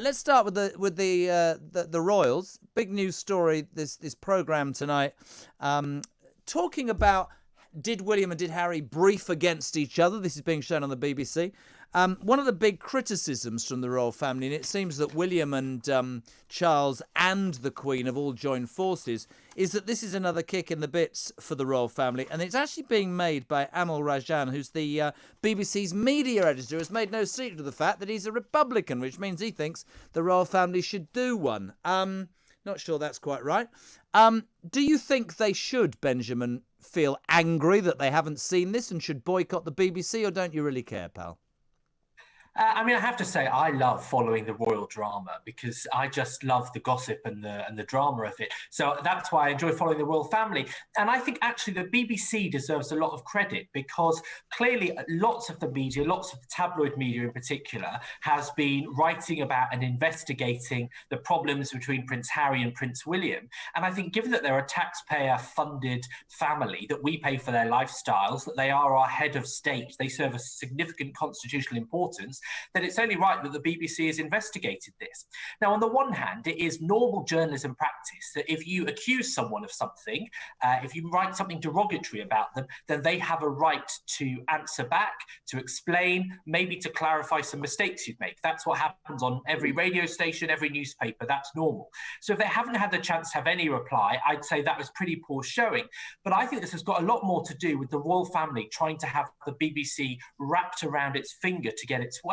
Let's start with the royals. Big news story. This program tonight, talking about did William and did Harry brief against each other. This is being shown on the BBC. One of the big criticisms from the royal family, and it seems that William and Charles and the Queen have all joined forces, is that this is another kick in the bits for the royal family. And it's actually being made by Amol Rajan, who's the BBC's media editor, has made no secret of the fact that he's a Republican, which means he thinks the royal family should do one. Not sure that's quite right. Do you think they should, Benjamin, feel angry that they haven't seen this and should boycott the BBC, or don't you really care, pal? I mean, I have to say, I love following the royal drama because I just love the gossip and the drama of it. So that's why I enjoy following the royal family. And I think actually the BBC deserves a lot of credit because clearly lots of the media, lots of the tabloid media in particular, has been writing about and investigating the problems between Prince Harry and Prince William. And I think given that they're a taxpayer-funded family, that we pay for their lifestyles, that they are our head of state, they serve a significant constitutional importance, then it's only right that the BBC has investigated this. Now, on the one hand, it is normal journalism practice that if you accuse someone of something, if you write something derogatory about them, then they have a right to answer back, to explain, maybe to clarify some mistakes you'd make. That's what happens on every radio station, every newspaper. That's normal. So if they haven't had the chance to have any reply, I'd say that was pretty poor showing. But I think this has got a lot more to do with the royal family trying to have the BBC wrapped around its finger to get its way.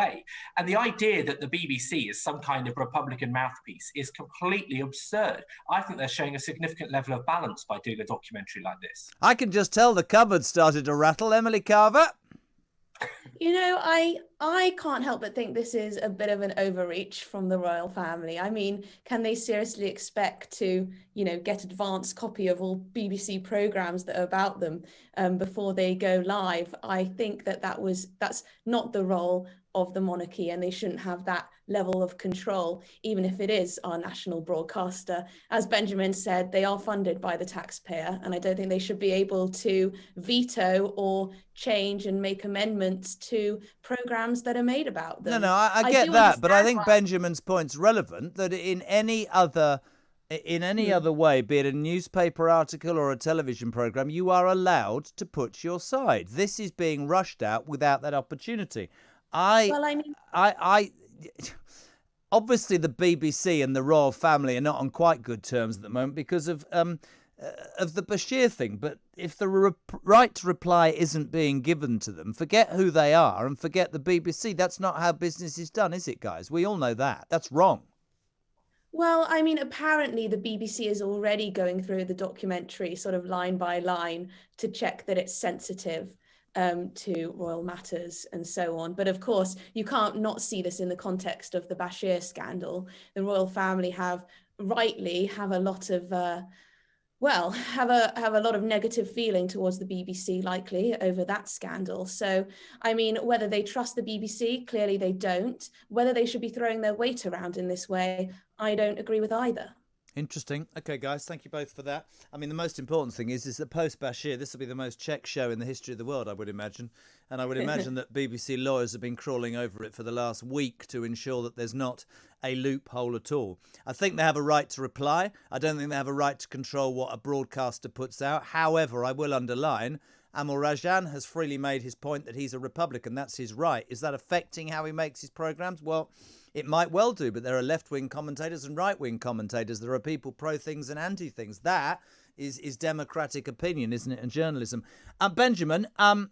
And the idea that the BBC is some kind of Republican mouthpiece is completely absurd. I think they're showing a significant level of balance by doing a documentary like this. I can just tell the cupboard started to rattle. Emily Carver? You know, I can't help but think this is a bit of an overreach from the royal family. I mean, can they seriously expect to, get advanced copy of all BBC programmes that are about them before they go live? I think that's not the role of the monarchy, and they shouldn't have that level of control, even if it is our national broadcaster. As Benjamin said, they are funded by the taxpayer, and I don't think they should be able to veto or change and make amendments to programmes that are made about them. No, I get that, but I think Benjamin's point's relevant, that in any other way, be it a newspaper article or a television programme, you are allowed to put your side. This is being rushed out without that opportunity. Obviously the BBC and the royal family are not on quite good terms at the moment because of the Bashir thing. But if the right to reply isn't being given to them, forget who they are and forget the BBC. That's not how business is done, is it, guys? We all know that. That's wrong. Well, I mean, apparently the BBC is already going through the documentary sort of line by line to check that it's sensitive to royal matters and so on. But of course, you can't not see this in the context of the Bashir scandal. The royal family rightly have a lot of have a lot of negative feeling towards the BBC, likely over that scandal. So, I mean, whether they trust the BBC, clearly they don't. Whether they should be throwing their weight around in this way, I don't agree with either. Interesting. Okay, guys, thank you both for that. I mean, the most important thing is that post-Bashir, this will be the most checked show in the history of the world, I would imagine. And I would imagine that BBC lawyers have been crawling over it for the last week to ensure that there's not a loophole at all. I think they have a right to reply. I don't think they have a right to control what a broadcaster puts out. However, I will underline, Amol Rajan has freely made his point that he's a Republican. That's his right. Is that affecting how he makes his programmes? Well, it might well do, but there are left-wing commentators and right-wing commentators. There are people pro-things and anti-things. That is democratic opinion, isn't it, and journalism. Benjamin, I'm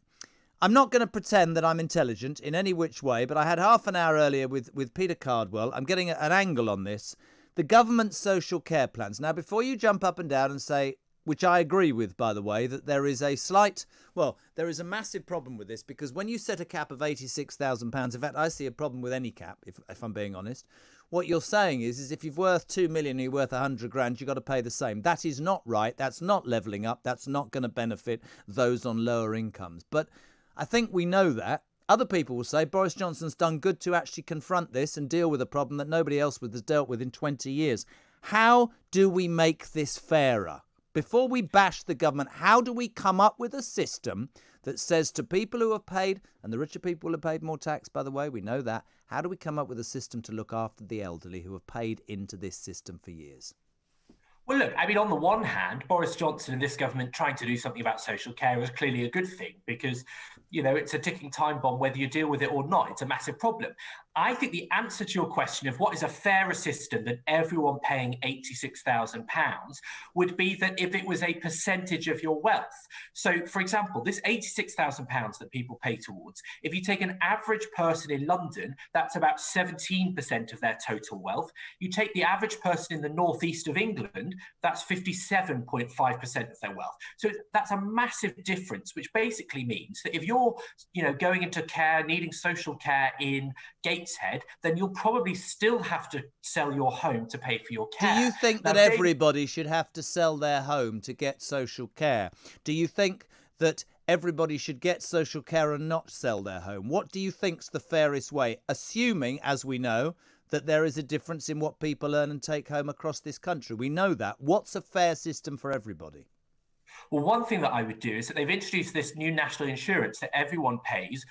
not going to pretend that I'm intelligent in any which way, but I had half an hour earlier with Peter Cardwell. I'm getting an angle on this. The government social care plans. Now, before you jump up and down and say, which I agree with, by the way, that there is there is a massive problem with this, because when you set a cap of £86,000, in fact, I see a problem with any cap, if I'm being honest. What you're saying is if you're worth 2 million and you're worth 100 grand, you've got to pay the same. That is not right. That's not levelling up. That's not going to benefit those on lower incomes. But I think we know that. Other people will say Boris Johnson's done good to actually confront this and deal with a problem that nobody else has dealt with in 20 years. How do we make this fairer? before we bash the government, how do we come up with a system that says to people who have paid, and the richer people have paid more tax, by the way, we know that, how do we come up with a system to look after the elderly who have paid into this system for years? Well, look, I mean, on the one hand, Boris Johnson and this government trying to do something about social care is clearly a good thing because, you know, it's a ticking time bomb whether you deal with it or not. It's a massive problem. I think the answer to your question of what is a fairer system than everyone paying £86,000 would be that if it was a percentage of your wealth. So, for example, this £86,000 that people pay towards, if you take an average person in London, that's about 17% of their total wealth. You take the average person in the northeast of England, that's 57.5% of their wealth. So that's a massive difference, which basically means that if you're, you know, going into care, needing social care in Gateshead, then you'll probably still have to sell your home to pay for your care. Do you think that everybody should have to sell their home to get social care? Do you think that everybody should get social care and not sell their home? What do you think's the fairest way, assuming, as we know, that there is a difference in what people earn and take home across this country? We know that. What's a fair system for everybody? Well, one thing that I would do is that they've introduced this new national insurance that everyone pays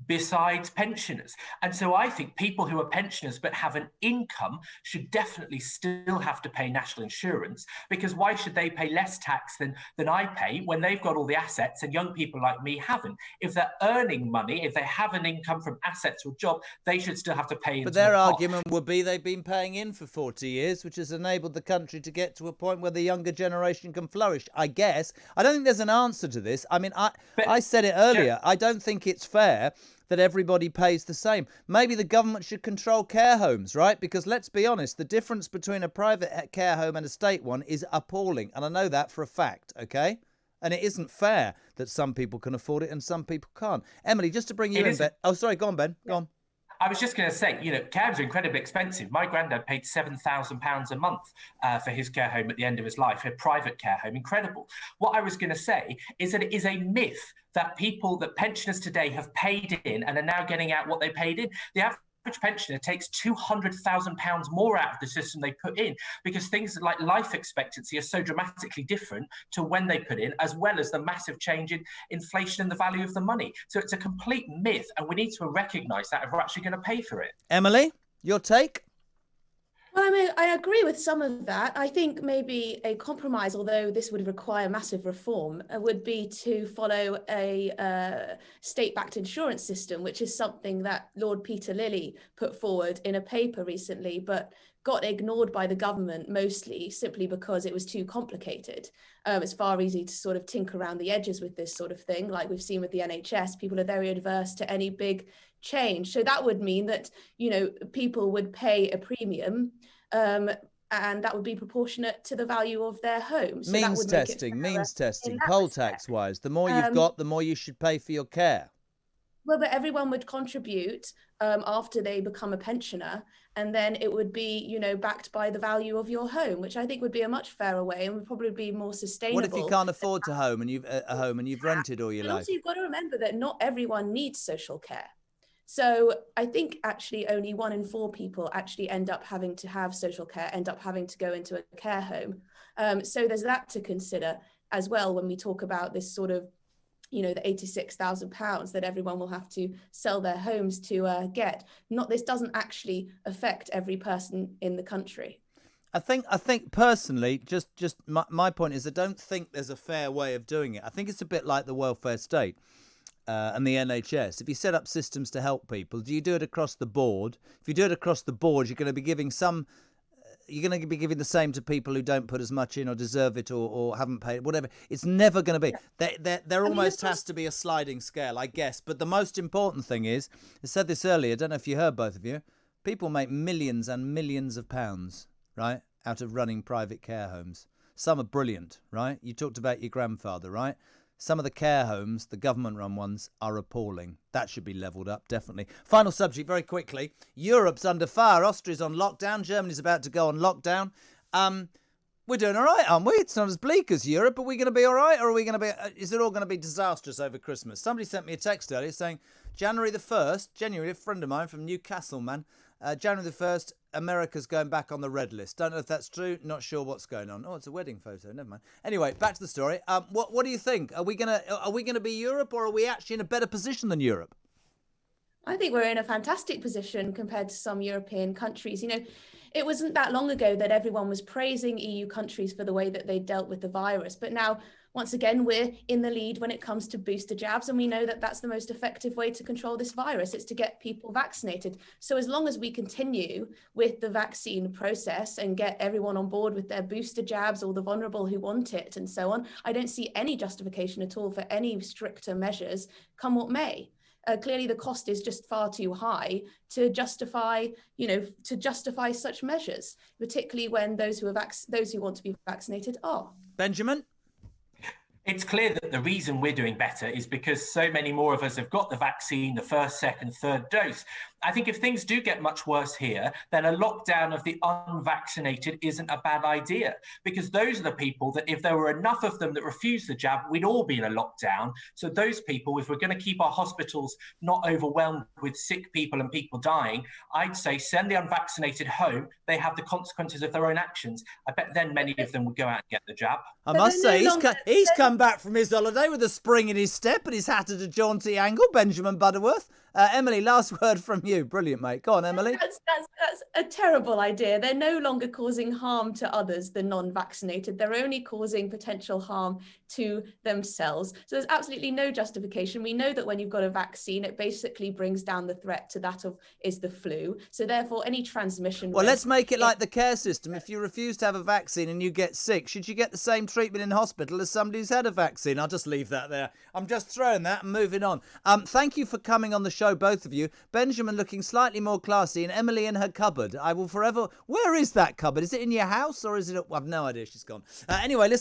besides pensioners. And so I think people who are pensioners but have an income should definitely still have to pay national insurance, because why should they pay less tax than I pay when they've got all the assets and young people like me haven't? If they're earning money, if they have an income from assets or job, they should still have to pay into But their the pot. argument would be they've been paying in for 40 years, which has enabled the country to get to a point where the younger generation can flourish, I guess. I don't think there's an answer to this. I mean, I said it earlier. I don't think it's fair that everybody pays the same. Maybe the government should control care homes, right? Because let's be honest, the difference between a private care home and a state one is appalling. And I know that for a fact, okay? And it isn't fair that some people can afford it and some people can't. Emily, just to bring you in, Ben. Oh, sorry, go on, Ben. Go on. I was just going to say, you know, care homes are incredibly expensive. My granddad paid £7,000 a month for his care home at the end of his life, a private care home. Incredible. What I was going to say is that it is a myth that pensioners today have paid in and are now getting out what they paid in. The average pensioner takes £200,000 more out of the system they put in, because things like life expectancy are so dramatically different to when they put in, as well as the massive change in inflation and the value of the money. So it's a complete myth, and we need to recognise that if we're actually going to pay for it. Emily, your take? Well, I mean, I agree with some of that. I think maybe a compromise, although this would require massive reform, would be to follow a state-backed insurance system, which is something that Lord Peter Lilly put forward in a paper recently, but got ignored by the government mostly simply because it was too complicated. It's far easier to sort of tinker around the edges with this sort of thing, like we've seen with the NHS. People are very adverse to any big change. So that would mean that, you know, people would pay a premium and that would be proportionate to the value of their home. So means testing, poll tax wise. The more you've got, the more you should pay for your care. Well, but everyone would contribute after they become a pensioner, and then it would be, you know, backed by the value of your home, which I think would be a much fairer way and would probably be more sustainable. What if you can't afford a home and you've rented all your life? Also, you've got to remember that not everyone needs social care. So I think actually only 1 in 4 people actually end up having to have social care, end up having to go into a care home. So there's that to consider as well when we talk about this sort of, you know, the £86,000 that everyone will have to sell their homes to get. This doesn't actually affect every person in the country. I think personally, just my point is I don't think there's a fair way of doing it. I think it's a bit like the welfare state. And the NHS. If you set up systems to help people, do you do it across the board? If you do it across the board, you're going to be giving the same to people who don't put as much in or deserve it or haven't paid, whatever. It's never going to be. There almost has to be a sliding scale, I guess. But the most important thing is, I said this earlier, I don't know if you heard, both of you, people make millions and millions of pounds, right, out of running private care homes. Some are brilliant, right? You talked about your grandfather, right? Some of the care homes, the government-run ones, are appalling. That should be levelled up, definitely. Final subject, very quickly. Europe's under fire. Austria's on lockdown. Germany's about to go on lockdown. We're doing all right, aren't we? It's not as bleak as Europe. Are we going to be all right? Or are we going to be? Is it all going to be disastrous over Christmas? Somebody sent me a text earlier saying January the 1st, a friend of mine from Newcastle, man, January the 1st, America's going back on the red list. Don't know if that's true. Not sure what's going on. Oh, it's a wedding photo. Never mind. Anyway, back to the story. What do you think? Are we gonna be Europe, or are we actually in a better position than Europe? I think we're in a fantastic position compared to some European countries. You know, it wasn't that long ago that everyone was praising EU countries for the way that they dealt with the virus. But now, once again, we're in the lead when it comes to booster jabs. And we know that that's the most effective way to control this virus. It's to get people vaccinated. So as long as we continue with the vaccine process and get everyone on board with their booster jabs, or the vulnerable who want it and so on, I don't see any justification at all for any stricter measures, come what may. Clearly, the cost is just far too high to justify such measures, particularly when those who want to be vaccinated are. Benjamin? It's clear that the reason we're doing better is because so many more of us have got the vaccine, the first, second, third dose. I think if things do get much worse here, then a lockdown of the unvaccinated isn't a bad idea, because those are the people that, if there were enough of them that refuse the jab, we'd all be in a lockdown. So those people, if we're going to keep our hospitals not overwhelmed with sick people and people dying, I'd say send the unvaccinated home. They have the consequences of their own actions. I bet then many of them would go out and get the jab. I must say, he's come back from his holiday with a spring in his step and his hat at a jaunty angle, Benjamin Butterworth. Emily, last word from you. Brilliant, mate. Go on, Emily. That's a terrible idea. They're no longer causing harm to others, the non-vaccinated. They're only causing potential harm to themselves. So there's absolutely no justification. We know that when you've got a vaccine, it basically brings down the threat to that of is the flu. So therefore, any transmission... Well, let's make it like the care system. If you refuse to have a vaccine and you get sick, should you get the same treatment in hospital as somebody who's had a vaccine? I'll just leave that there. I'm just throwing that and moving on. Thank you for coming on the show, both of you. Benjamin looking slightly more classy, and Emily in her cupboard. I will forever... Where is that cupboard? Is it in your house, or is it... I've no idea. She's gone. Anyway, listen.